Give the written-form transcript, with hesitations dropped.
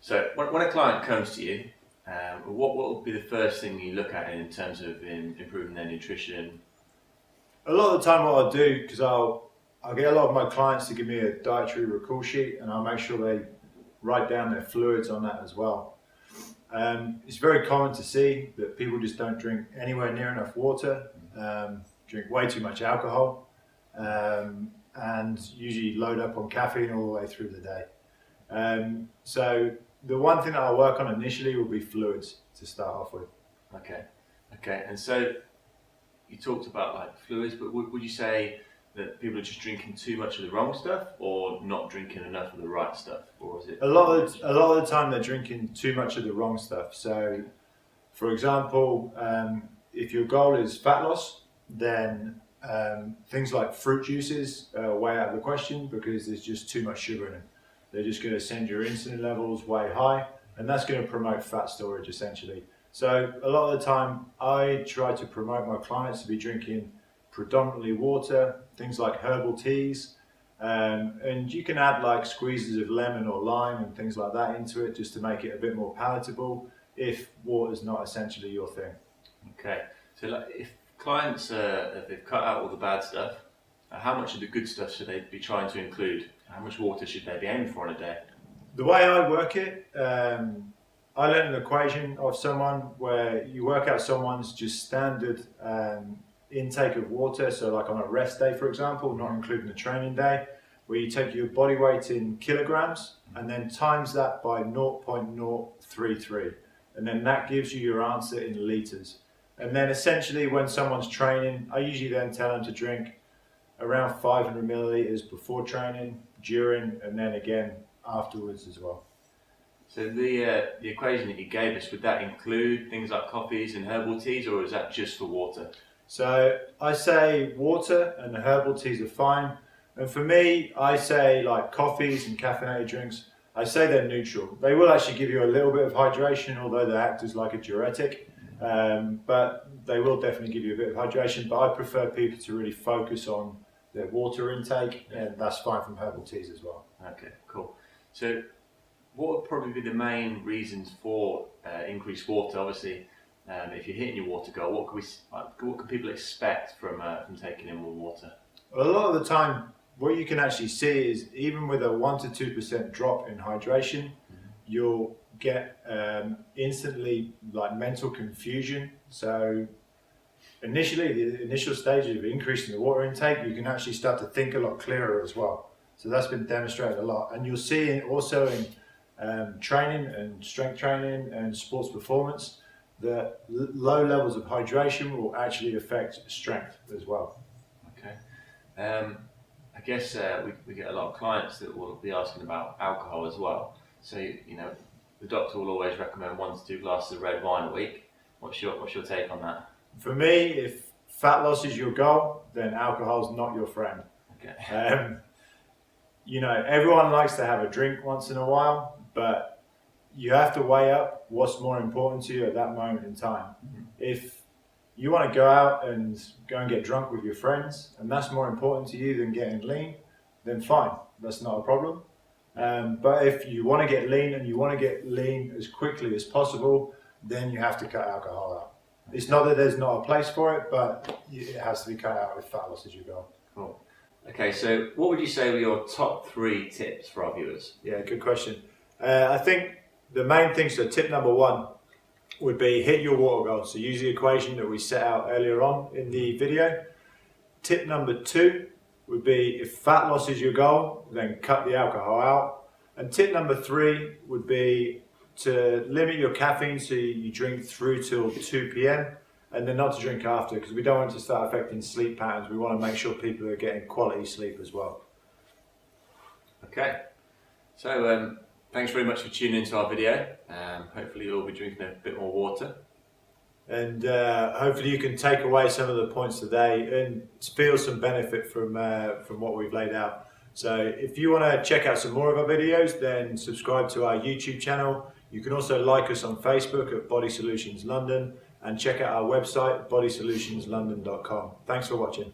So when a client comes to you, what would be the first thing you look at in terms of improving their nutrition? A lot of the time what I'll do, because I'll get a lot of my clients to give me a dietary recall sheet, and I'll make sure they write down their fluids on that as well. It's very common to see that people just don't drink anywhere near enough water, drink way too much alcohol, and usually load up on caffeine all the way through the day. So the one thing that I'll work on initially will be fluids to start off with. Okay. And so you talked about like fluids, but would you say that people are just drinking too much of the wrong stuff, or not drinking enough of the right stuff, or is it a lot of the time they're drinking too much of the wrong stuff? So, for example, if your goal is fat loss, then things like fruit juices are way out of the question because there's just too much sugar in them. They're just going to send your insulin levels way high, and that's going to promote fat storage essentially. So a lot of the time I try to promote my clients to be drinking predominantly water, things like herbal teas, and you can add like squeezes of lemon or lime and things like that into it just to make it a bit more palatable if water's not essentially your thing. Okay, so like if clients, if they've cut out all the bad stuff, how much of the good stuff should they be trying to include? How much water should they be aiming for in a day? The way I work it, I learned an equation of someone where you work out someone's just standard intake of water, so like on a rest day for example, not including the training day, where you take your body weight in kilograms and then times that by 0.033, and then that gives you your answer in litres. And then essentially when someone's training, I usually then tell them to drink around 500 millilitres before training, during, and then again afterwards as well. So the equation that you gave us, would that include things like coffees and herbal teas, or is that just for water? So I say water and herbal teas are fine. And for me, I say like coffees and caffeinated drinks, I say they're neutral. They will actually give you a little bit of hydration, although they act as like a diuretic. But they will definitely give you a bit of hydration. But I prefer people to really focus on their water intake, and that's fine from herbal teas as well. Okay, cool. So what would probably be the main reasons for increased water? Obviously, if you're hitting your water goal, what can people expect from taking in more water? Well, a lot of the time, what you can actually see is even with a 1 to 2% drop in hydration, you'll get instantly like mental confusion. So initially, the initial stages of increasing the water intake, you can actually start to think a lot clearer as well. So that's been demonstrated a lot, and you'll see it also in training and strength training and sports performance that low levels of hydration will actually affect strength as well. Okay. I guess we get a lot of clients that will be asking about alcohol as well. So you know, the doctor will always recommend 1 to 2 glasses of red wine a week. What's your take on that? For me, if fat loss is your goal, then alcohol's not your friend. Okay. You know, everyone likes to have a drink once in a while, but you have to weigh up what's more important to you at that moment in time. If you want to go out and get drunk with your friends, and that's more important to you than getting lean, then fine, that's not a problem. But if you want to get lean and you want to get lean as quickly as possible, then you have to cut alcohol out. It's not that there's not a place for it, but it has to be cut out if fat loss is your goal. Cool. Okay, so what would you say were your top 3 tips for our viewers? Yeah, good question. I think the main thing, so tip number 1 would be hit your water goal. So use the equation that we set out earlier on in the video. Tip number 2 would be if fat loss is your goal, then cut the alcohol out. And tip number 3 would be to limit your caffeine so you drink through till 2 p.m. and then not to drink after, because we don't want it to start affecting sleep patterns. We want to make sure people are getting quality sleep as well. Okay, so thanks very much for tuning into our video. Hopefully you'll be drinking a bit more water. And hopefully you can take away some of the points today and feel some benefit from what we've laid out. So if you want to check out some more of our videos, then subscribe to our YouTube channel. You can also like us on Facebook at Body Solutions London, and check out our website, bodysolutionsLondon.com. Thanks for watching.